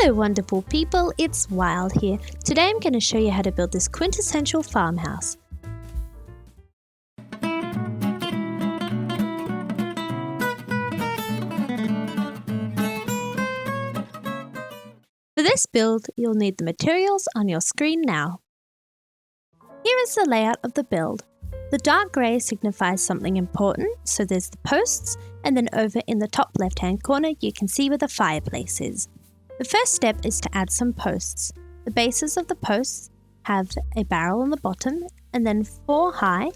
Hello wonderful people, it's Wild here. Today I'm going to show you how to build this quintessential farmhouse. For this build, you'll need the materials on your screen now. Here is the layout of the build. The dark grey signifies something important, so there's the posts, and then over in the top left hand corner you can see where the fireplace is. The first step is to add some posts. The bases of the posts have a barrel on the bottom and then 4 high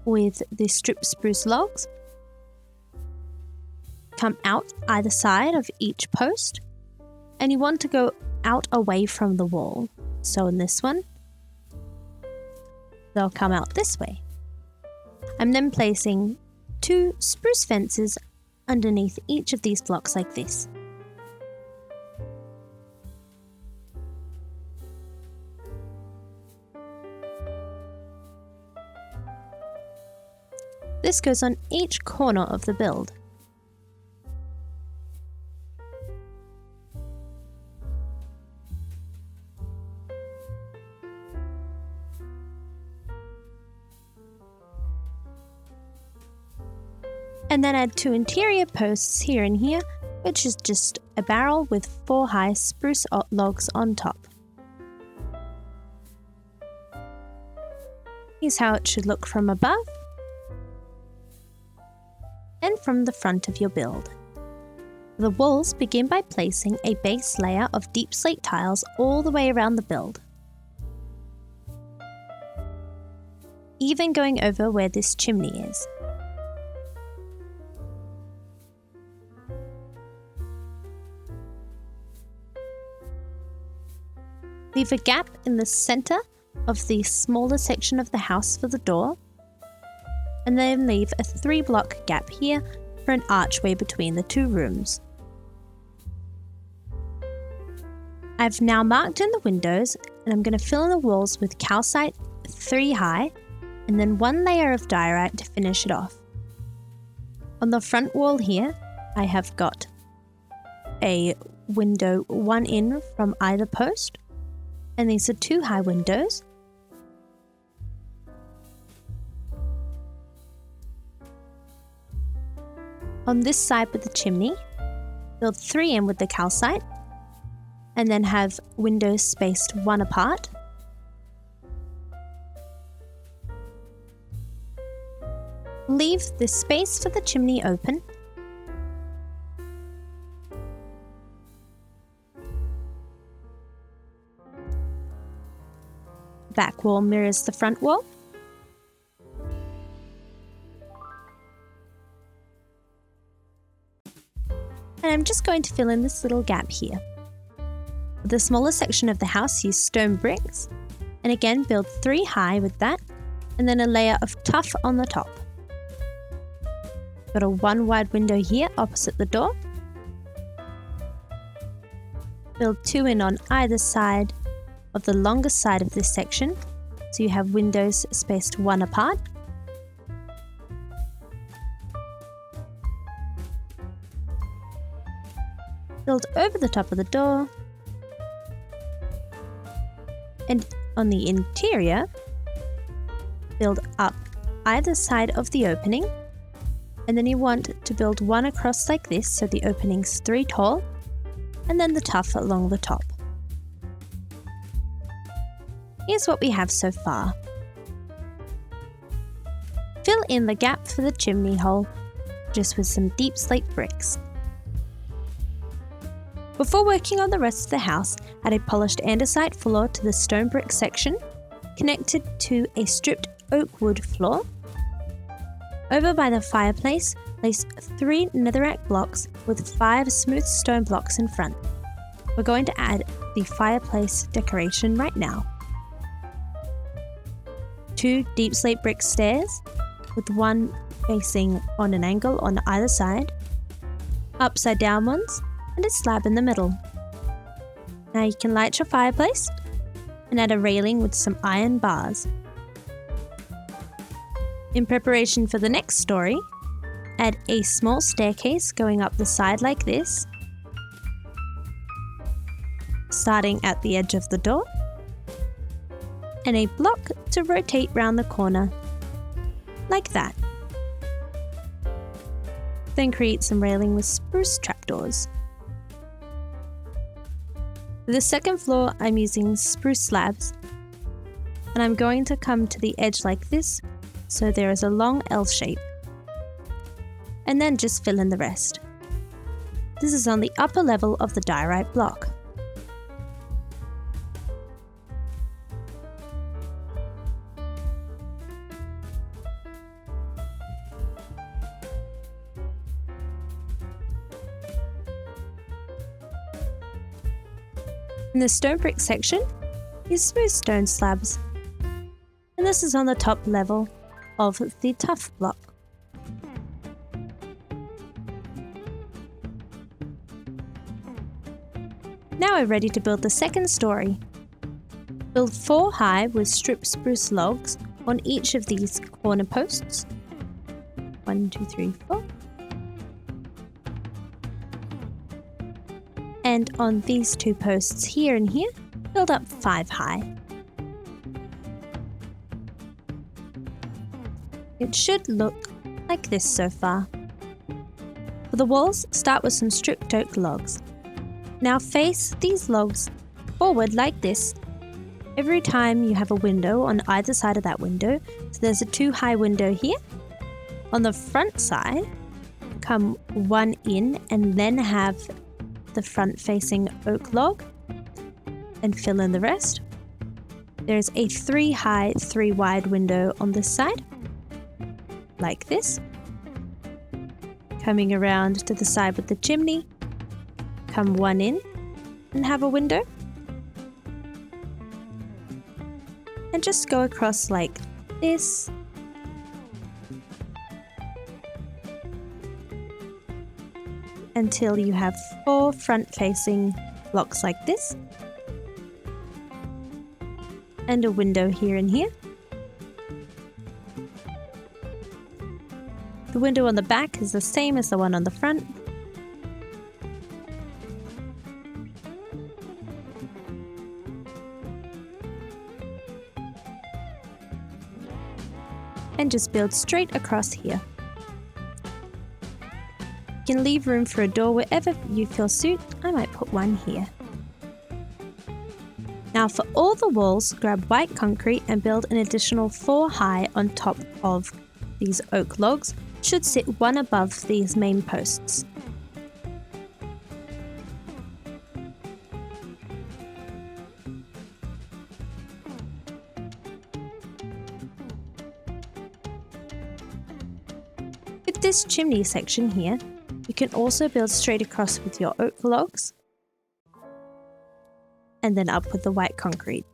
with the stripped spruce logs come out either side of each post, and you want to go out away from the wall. So in this one, they'll come out this way. I'm then placing 2 spruce fences underneath each of these blocks like this. This goes on each corner of the build. And then add 2 interior posts here and here, which is just a barrel with 4 high spruce logs on top. Here's how it should look from above and from the front of your build. The walls begin by placing a base layer of deep slate tiles all the way around the build, even going over where this chimney is. Leave a gap in the center of the smaller section of the house for the door, and then leave a 3-block gap here for an archway between the 2 rooms. I've now marked in the windows, and I'm going to fill in the walls with calcite 3 high, and then 1 layer of diorite to finish it off. On the front wall here, I have got a window 1 in from either post, and these are 2 high windows. On this side with the chimney, build 3 in with the calcite, and then have windows spaced 1 apart. Leave the space for the chimney open. Back wall mirrors the front wall. And I'm just going to fill in this little gap here. For the smaller section of the house, use stone bricks, and again build 3 high with that, and then a layer of tuff on the top. Got a 1 wide window here opposite the door. Build 2 in on either side of the longest side of this section, so you have windows spaced 1 apart. Build over the top of the door, and on the interior, build up either side of the opening, and then you want to build 1 across like this so the opening's 3 tall, and then the tuff along the top. Here's what we have so far. Fill in the gap for the chimney hole just with some deep slate bricks. Before working on the rest of the house, add a polished andesite floor to the stone brick section, connected to a stripped oak wood floor. Over by the fireplace, place 3 netherrack blocks with 5 smooth stone blocks in front. We're going to add the fireplace decoration right now. 2 deep slate brick stairs with 1 facing on an angle on either side, upside down ones, and a slab in the middle. Now you can light your fireplace and add a railing with some iron bars. In preparation for the next story, add a small staircase going up the side like this, starting at the edge of the door, and a block to rotate round the corner, like that. Then create some railing with spruce trapdoors. For the second floor, I'm using spruce slabs, and I'm going to come to the edge like this, so there is a long L shape, and then just fill in the rest. This is on the upper level of the diorite block. In the stone brick section, use smooth stone slabs, and this is on the top level of the tuff block. Now we're ready to build the second story. Build 4 high with stripped spruce logs on each of these corner posts. 1, 2, 3, 4. And on these 2 posts here and here, build up 5 high. It should look like this so far. For the walls, start with some stripped oak logs. Now face these logs forward like this every time you have a window on either side of that window. So there's a 2 high window here. On the front side, come 1 in and then have the front facing oak log and fill in the rest. There's a 3 high, 3 wide window on this side, like this. Coming around to the side with the chimney, come 1 in and have a window. And just go across like this. Until you have 4 front-facing blocks like this. And a window here and here. The window on the back is the same as the one on the front. And just build straight across here. You can leave room for a door wherever you feel suit. I might put 1 here. Now for all the walls, grab white concrete and build an additional 4 high on top of these oak logs. Should sit 1 above these main posts. With this chimney section here, you can also build straight across with your oak logs and then up with the white concrete.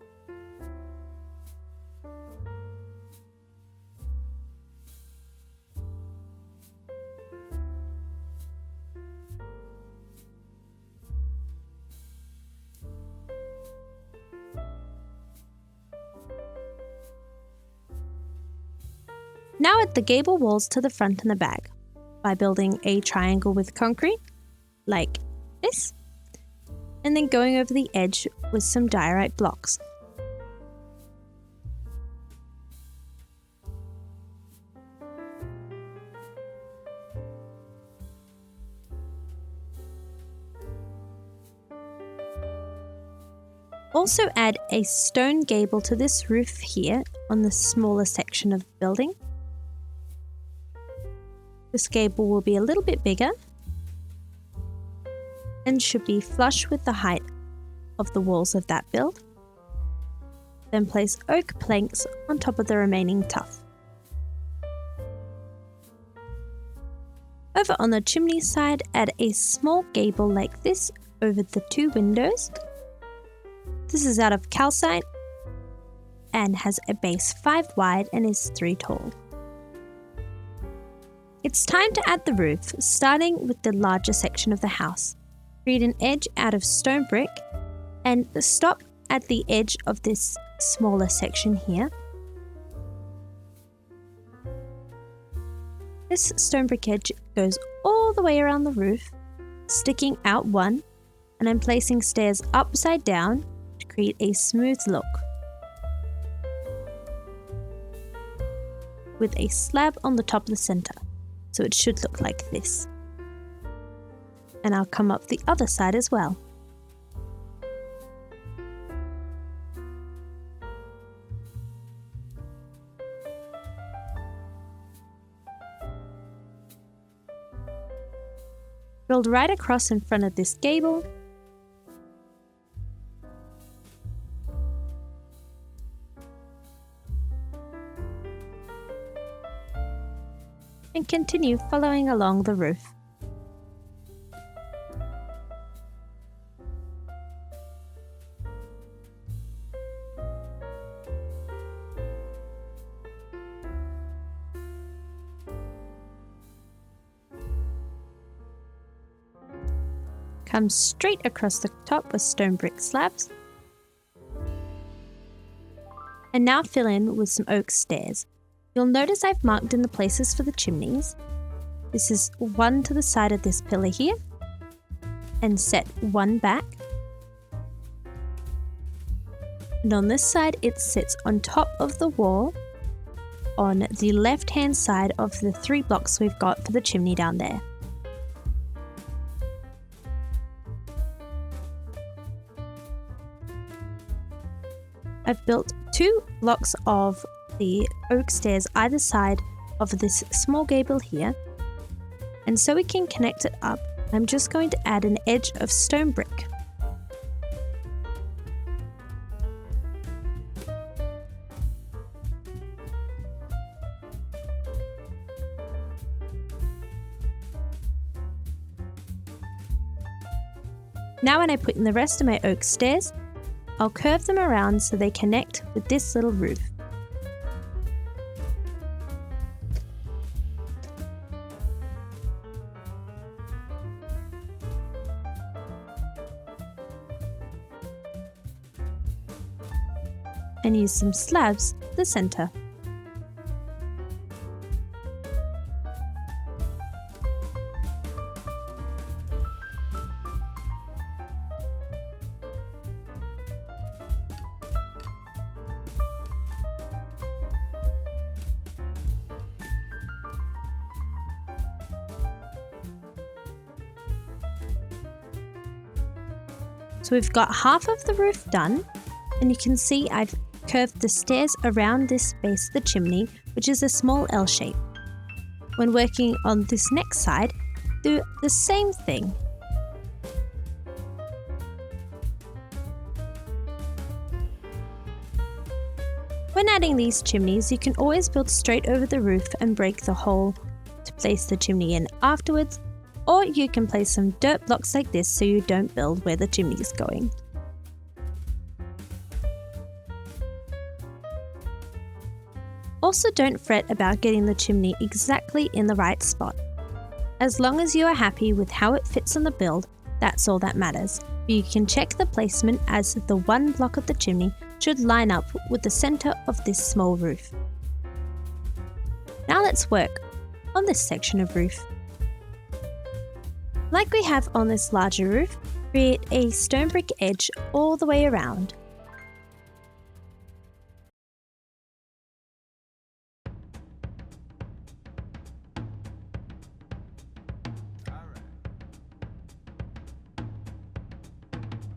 Now add the gable walls to the front and the back by building a triangle with concrete, like this, and then going over the edge with some diorite blocks. Also add a stone gable to this roof here on the smaller section of the building. This gable will be a little bit bigger and should be flush with the height of the walls of that build. Then place oak planks on top of the remaining tuff. Over on the chimney side, add a small gable like this over the 2 windows. This is out of calcite and has a base 5 wide and is 3 tall. It's time to add the roof, starting with the larger section of the house. Create an edge out of stone brick and stop at the edge of this smaller section here. This stone brick edge goes all the way around the roof, sticking out 1, and I'm placing stairs upside down to create a smooth look, with a slab on the top of the center, so it should look like this. And I'll come up the other side as well. Build right across in front of this gable. And continue following along the roof. Come straight across the top with stone brick slabs. And now fill in with some oak stairs. You'll notice I've marked in the places for the chimneys. This is one to the side of this pillar here, and set one back. And on this side it sits on top of the wall on the left hand side of the 3 blocks we've got for the chimney down there. I've built 2 blocks of the oak stairs either side of this small gable here, and so we can connect it up, I'm just going to add an edge of stone brick. Now when I put in the rest of my oak stairs, I'll curve them around so they connect with this little roof. And use some slabs for the center. So we've got half of the roof done, and you can see I've curved the stairs around this base of the chimney, which is a small L shape. When working on this next side, do the same thing. When adding these chimneys, you can always build straight over the roof and break the hole to place the chimney in afterwards, or you can place some dirt blocks like this so you don't build where the chimney is going. Also, don't fret about getting the chimney exactly in the right spot. As long as you are happy with how it fits on the build, that's all that matters. You can check the placement as the one block of the chimney should line up with the center of this small roof. Now let's work on this section of roof. Like we have on this larger roof, create a stone brick edge all the way around.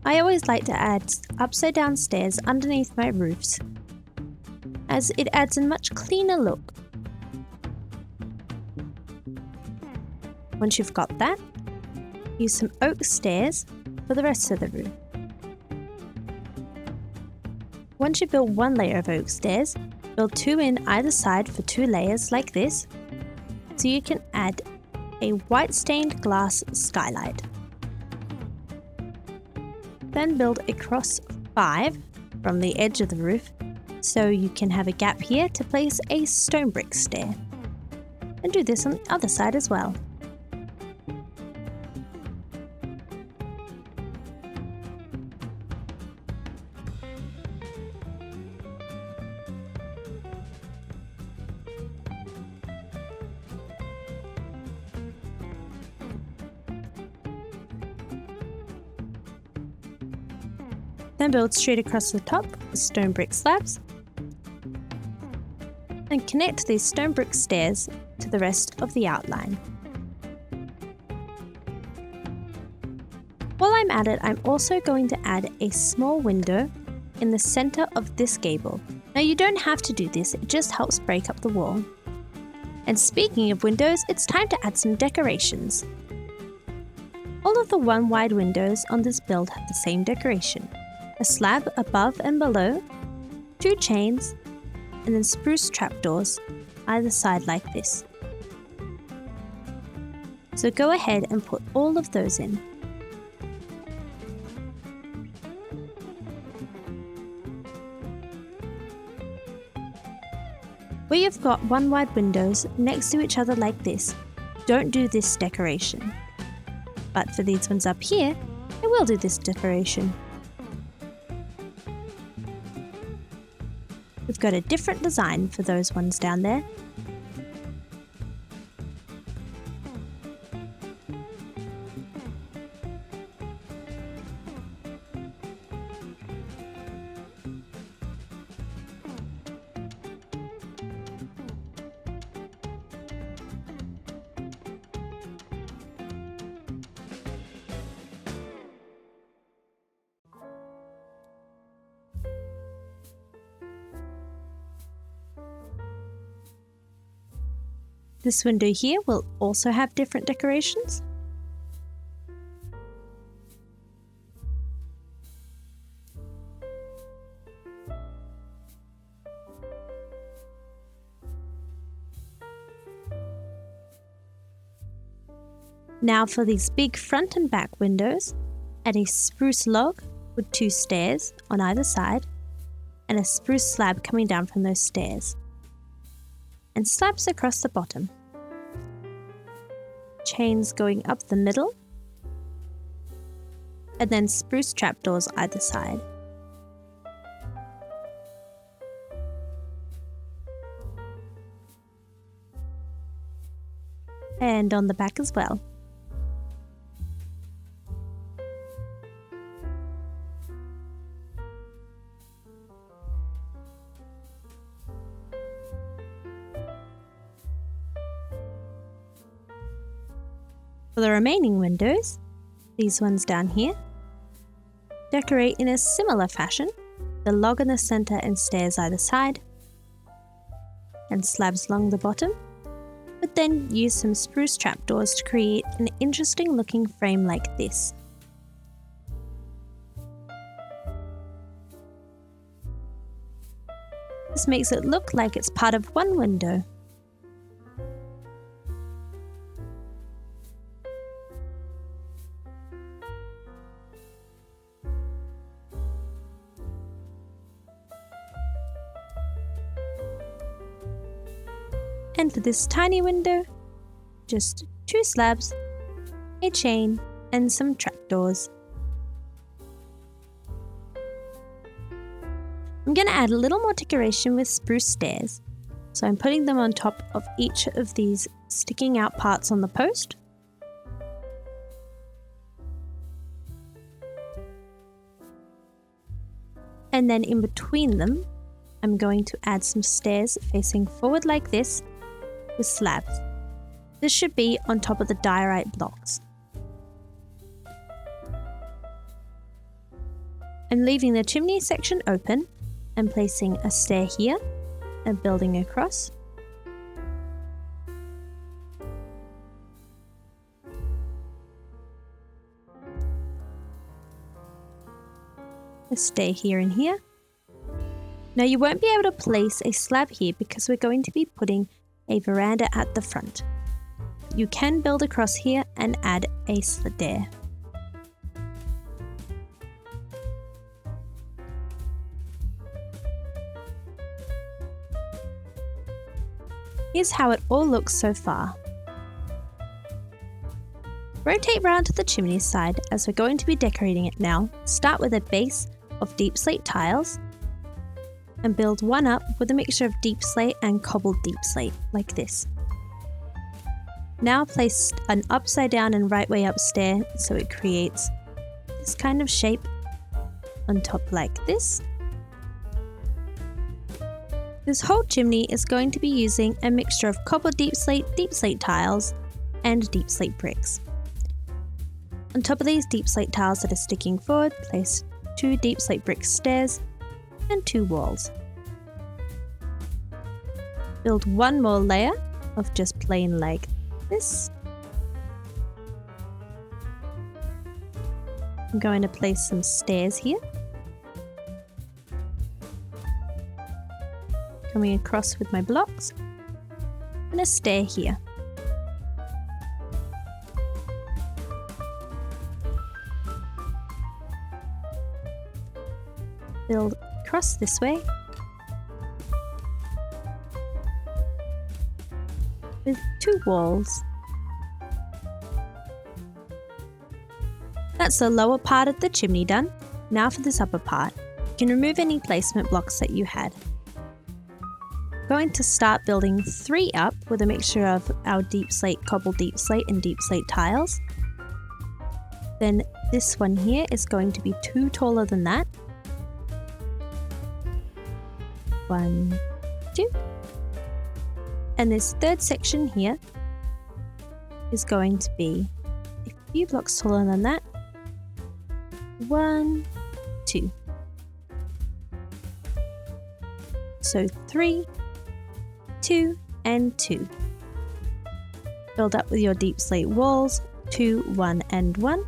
I always like to add upside down stairs underneath my roofs, as it adds a much cleaner look. Once you've got that, use some oak stairs for the rest of the roof. Once you build one layer of oak stairs, build 2 in either side for 2 layers like this, so you can add a white stained glass skylight. Then build across 5 from the edge of the roof, so you can have a gap here to place a stone brick stair. And do this on the other side as well. Then build straight across the top with stone brick slabs. And connect these stone brick stairs to the rest of the outline. While I'm at it, I'm also going to add a small window in the center of this gable. Now you don't have to do this, it just helps break up the wall. And speaking of windows, it's time to add some decorations. All of the one wide windows on this build have the same decoration. A slab above and below, 2 chains, and then spruce trapdoors either side like this. So go ahead and put all of those in. Where you've got one wide windows next to each other like this, don't do this decoration. But for these ones up here, I will do this decoration. We've got a different design for those ones down there. This window here will also have different decorations. Now for these big front and back windows, add a spruce log with 2 stairs on either side and a spruce slab coming down from those stairs, and slabs across the bottom. Chains going up the middle, and then spruce trapdoors either side. And on the back as well. For the remaining windows, these ones down here, decorate in a similar fashion, the log in the center and stairs either side, and slabs along the bottom, but then use some spruce trapdoors to create an interesting looking frame like this. This makes it look like it's part of one window. And for this tiny window, just 2 slabs, a chain, and some trapdoors. I'm going to add a little more decoration with spruce stairs. So I'm putting them on top of each of these sticking out parts on the post. And then in between them, I'm going to add some stairs facing forward like this, with slabs. This should be on top of the diorite blocks. I'm leaving the chimney section open and placing a stair here and building across. A stair here and here. Now you won't be able to place a slab here because we're going to be putting a veranda at the front. You can build across here and add a stair. Here's how it all looks so far. Rotate round to the chimney side as we're going to be decorating it now. Start with a base of deep slate tiles and build one up with a mixture of deep slate and cobbled deep slate, like this. Now place an upside down and right way up stair so it creates this kind of shape. on top like this. This whole chimney is going to be using a mixture of cobbled deep slate tiles, and deep slate bricks. On top of these deep slate tiles that are sticking forward, place 2 deep slate brick stairs and 2 walls. Build one more layer of just plain like this. I'm going to place some stairs here. Coming across with my blocks, and a stair here. Build across this way with 2 walls. That's the lower part of the chimney done. Now for this upper part. You can remove any placement blocks that you had. Going to start building 3 up with a mixture of our deep slate, cobbled deep slate and deep slate tiles. Then this one here is going to be 2 taller than that. 1, 2. And this third section here is going to be a few blocks taller than that. 1, 2. So 3, 2 and 2. Build up with your deep slate walls, 2, 1 and 1,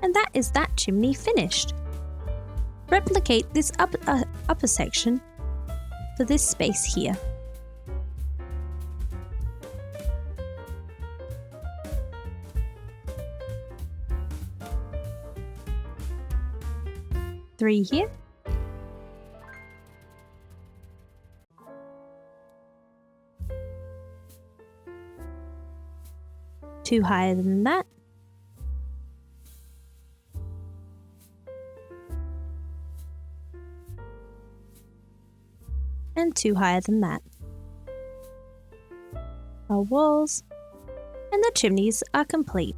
and that is that chimney finished. Replicate this upper section for this space here. Three here. 2 higher than that. And 2 higher than that. Our walls and the chimneys are complete.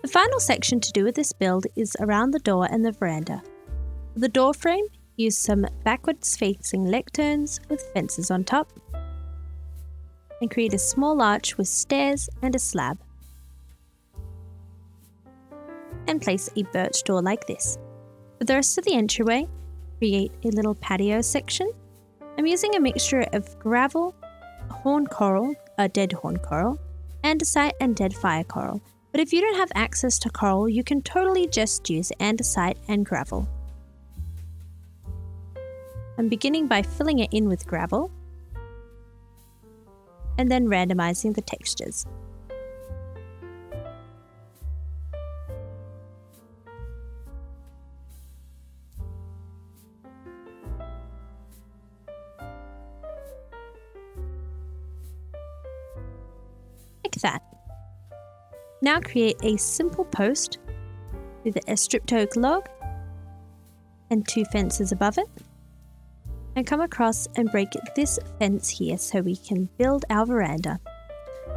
The final section to do with this build is around the door and the veranda. For the door frame, use some backwards facing lecterns with fences on top, and create a small arch with stairs and a slab. And place a birch door like this. For the rest of the entryway, create a little patio section. I'm using a mixture of gravel, horn coral, dead horn coral, andesite and dead fire coral. But if you don't have access to coral, you can totally just use andesite and gravel. I'm beginning by filling it in with gravel, and then randomizing the textures. Like that. Now create a simple post with a stripped oak log and 2 fences above it, and come across and break this fence here so we can build our veranda.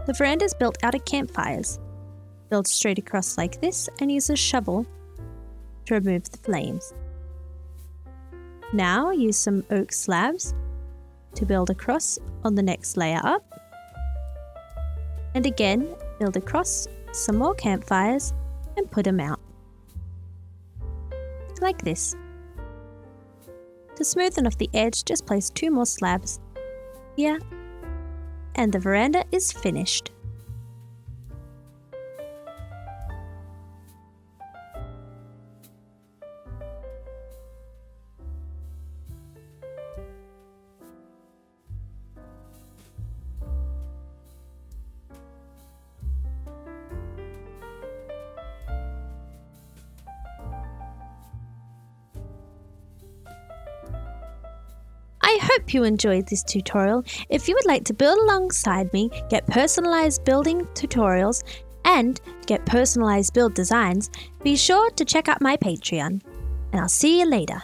The veranda is built out of campfires. Build straight across like this and use a shovel to remove the flames. Now use some oak slabs to build across on the next layer up, and again build across some more campfires and put them out. Like this. To smoothen off the edge, just place 2 more slabs here, and the veranda is finished. I hope you enjoyed this tutorial. If you would like to build alongside me, get personalized building tutorials, and get personalized build designs, be sure to check out my Patreon. And I'll see you later.